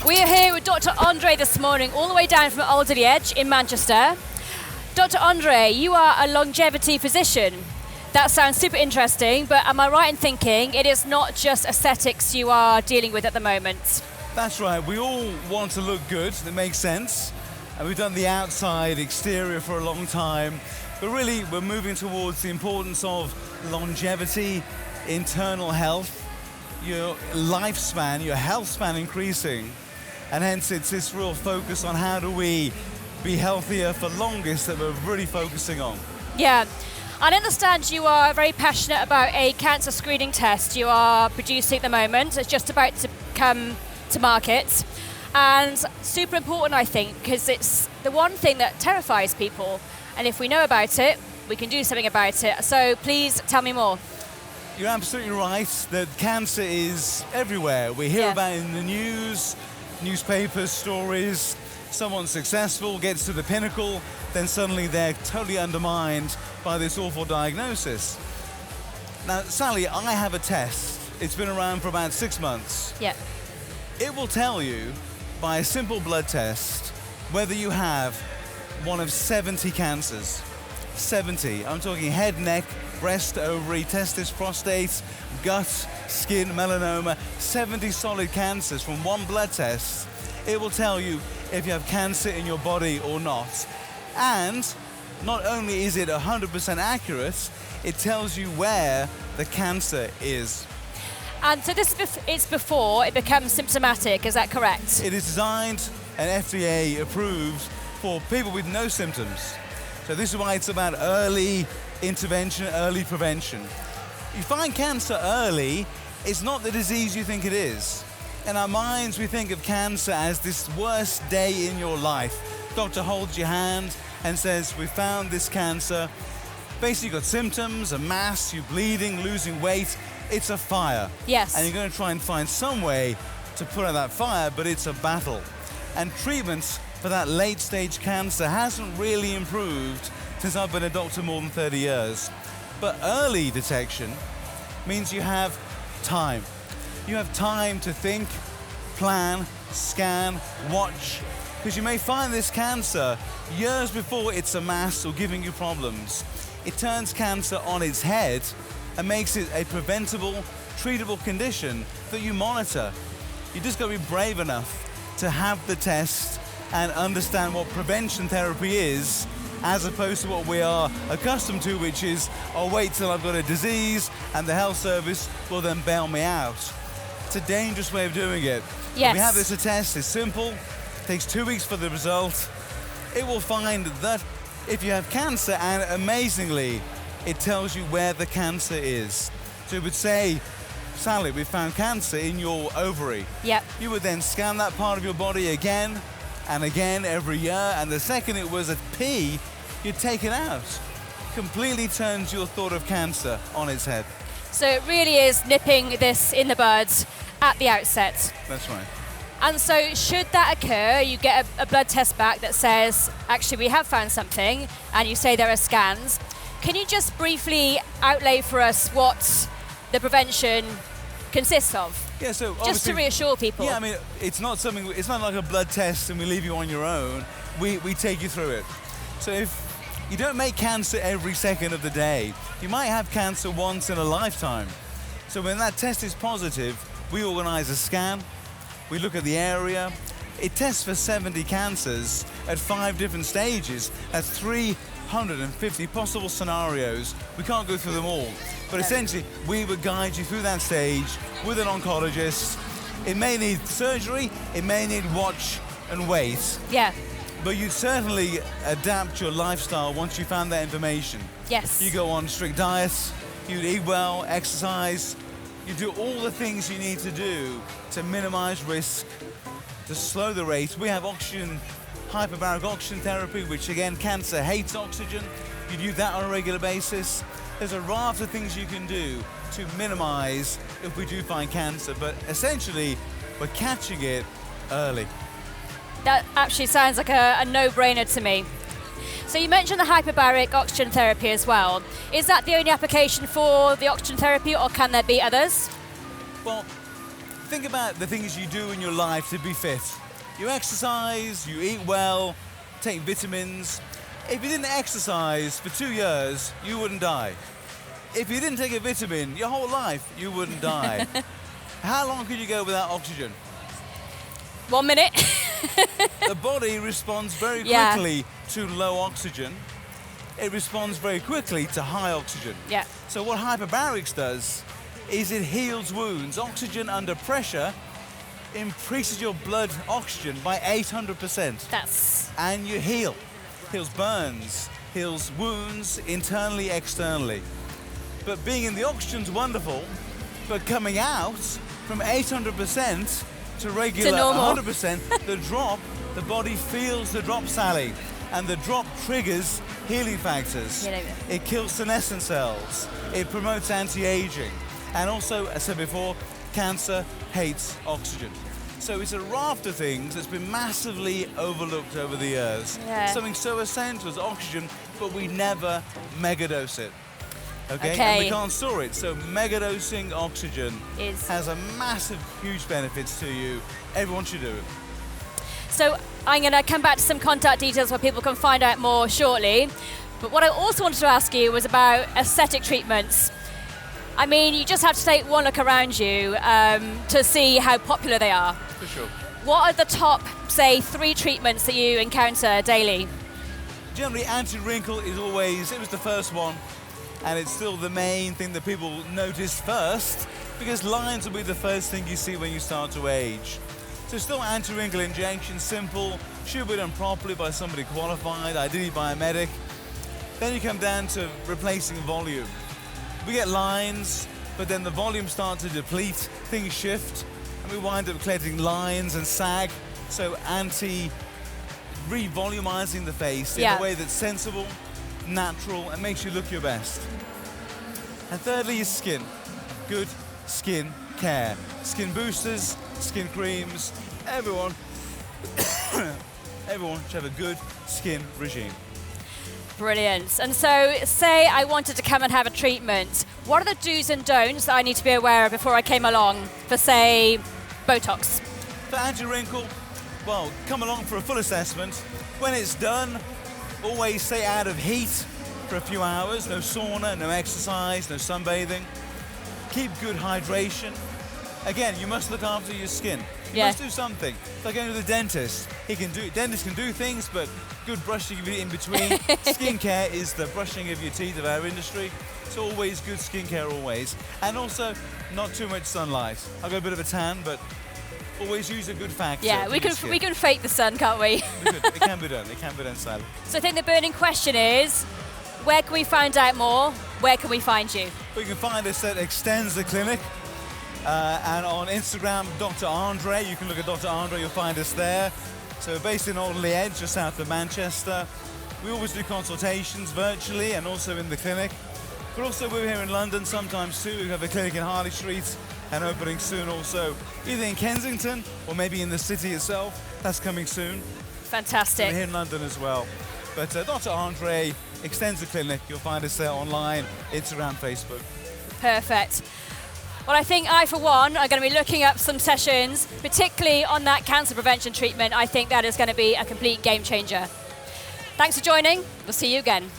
We are here with DR.Andre this morning, all the way down from Alderley Edge in Manchester. DR.Andre, you are a longevity physician. That sounds super interesting, but am I right in thinking it is not just aesthetics you are dealing with at the moment? That's right, we all want to look good, that makes sense. And we've done the outside, exterior for a long time. But really, we're moving towards the importance of longevity, internal health, your lifespan, your health span increasing. And hence it's this real focus on how do we be healthier for longest that we're really focusing on. Yeah, I understand you are very passionate about a cancer screening test you are producing at the moment. It's just about to come to market. And super important, I think, because it's the one thing that terrifies people. And if we know about it, we can do something about it. So please tell me more. You're absolutely right that cancer is everywhere. We hear about it in the news, newspapers, stories. Someone successful gets to the pinnacle, then suddenly they're totally undermined by this awful diagnosis. Now, Sally, I have a test. It's been around for about 6 months. Yeah. It will tell you by a simple blood test whether you have one of 70 cancers. 70. I'm talking head, neck, breast, ovary, testis, prostate, gut, skin, melanoma, 70 solid cancers from one blood test. It will tell you if you have cancer in your body or not. And not only is it 100% accurate, it tells you where the cancer is. And so this is before it becomes symptomatic, is that correct? It is designed and FDA approved for people with no symptoms. So this is why it's about early intervention, early prevention. You find cancer early, it's not the disease you think it is. In our minds, we think of cancer as this worst day in your life. Doctor holds your hand and says, we found this cancer. Basically, you've got symptoms, a mass, you're bleeding, losing weight. It's a fire. Yes. And you're going to try and find some way to put out that fire, but it's a battle. And treatments for that late stage cancer hasn't really improved since I've been a doctor more than 30 years. But early detection means you have time. You have time to think, plan, scan, watch, because you may find this cancer years before it's a mass or giving you problems. It turns cancer on its head and makes it a preventable, treatable condition that you monitor. You just got to be brave enough to have the test and understand what prevention therapy is, as opposed to what we are accustomed to, which is, I'll wait till I've got a disease and the health service will then bail me out. It's a dangerous way of doing it. Yes. We have this a test, it's simple, takes 2 weeks for the result. It will find that if you have cancer, and amazingly, it tells you where the cancer is. So it would say, Sally, we found cancer in your ovary. Yep. You would then scan that part of your body again and again every year, and the second it was a P, you'd take it out. Completely turns your thought of cancer on its head. So it really is nipping this in the bud at the outset. That's right. And so should that occur, you get a blood test back that says, actually we have found something, and you say there are scans. Can you just briefly outlay for us what the prevention consists of? Yeah, so just to reassure people. Yeah, I mean, it's not like a blood test and we leave you on your own. We take you through it. So if you don't make cancer every second of the day, you might have cancer once in a lifetime. So when that test is positive, we organize a scan, we look at the area. It tests for 70 cancers at 5 different stages. That's 350 possible scenarios. We can't go through them all. But essentially, we would guide you through that stage with an oncologist. It may need surgery, it may need watch and wait. Yeah. But you certainly adapt your lifestyle once you found that information. Yes. You go on strict diets, you eat well, exercise, you do all the things you need to do to minimize risk, to slow the rate. We have hyperbaric oxygen therapy, which again, cancer hates oxygen. You do that on a regular basis. There's a raft of things you can do to minimize if we do find cancer, but essentially, we're catching it early. That actually sounds like a no-brainer to me. So you mentioned the hyperbaric oxygen therapy as well. Is that the only application for the oxygen therapy, or can there be others? Well, think about the things you do in your life to be fit. You exercise, you eat well, take vitamins. If you didn't exercise for 2 years, you wouldn't die. If you didn't take a vitamin your whole life, you wouldn't die. How long could you go without oxygen? 1 minute. The body responds very quickly to low oxygen. It responds very quickly to high oxygen. Yeah. So what hyperbarics does is it heals wounds. Oxygen under pressure increases your blood oxygen by 800%. And you heal. Heals burns, heals wounds internally, externally. But being in the oxygen's wonderful, but coming out from 800% to regular 100%, the drop, the body feels the drop, Sally. And the drop triggers healing factors. It kills senescent cells. It promotes anti-aging. And also, as I said before, cancer hates oxygen. So it's a raft of things that's been massively overlooked over the years. Something so essential as oxygen, but we never megadose it. Okay? And we can't store it. So megadosing oxygen has a massive, huge benefits to you. Everyone should do it. So I'm going to come back to some contact details where people can find out more shortly. But what I also wanted to ask you was about aesthetic treatments. I mean, you just have to take one look around you to see how popular they are. For sure. What are the top, say, 3 treatments that you encounter daily? Generally, anti-wrinkle is always, it was the first one, and it's still the main thing that people notice first, because lines will be the first thing you see when you start to age. So still anti-wrinkle injection, simple, should be done properly by somebody qualified, ideally by a medic. Then you come down to replacing volume. We get lines, but then the volume starts to deplete, things shift, and we wind up collecting lines and sag. So re-volumizing the face in a way that's sensible, natural, and makes you look your best. And thirdly is skin. Good skin care. Skin boosters, skin creams, everyone should have a good skin regime. Brilliant. And so, say I wanted to come and have a treatment. What are the do's and don'ts that I need to be aware of before I came along for, say, Botox? For anti-wrinkle, well, come along for a full assessment. When it's done, always stay out of heat for a few hours. No sauna, no exercise, no sunbathing. Keep good hydration. Again, you must look after your skin. You must do something. It's like going to the dentist. Dentists can do things, but good brushing in between. Skincare is the brushing of your teeth of our industry. It's always good skincare, always. And also, not too much sunlight. I've got a bit of a tan, but always use a good factor. Yeah, we can fake the sun, can't we? It can be done. It can be done, Sally. So I think the burning question is, where can we find out more? Where can we find you? We can find us at Extends the Clinic. And on Instagram, DR.Andre. You can look at DR.Andre, you'll find us there. So we're based in Alderley Edge, just south of Manchester. We always do consultations virtually and also in the clinic. But also we're here in London sometimes too. We have a clinic in Harley Street and opening soon also, either in Kensington or maybe in the city itself. That's coming soon. Fantastic. So we're here in London as well. But DR.Andre Extends the Clinic. You'll find us there online, Instagram, Facebook. Perfect. Well, I think I, for one, are going to be looking up some sessions, particularly on that cancer prevention treatment. I think that is going to be a complete game changer. Thanks for joining. We'll see you again.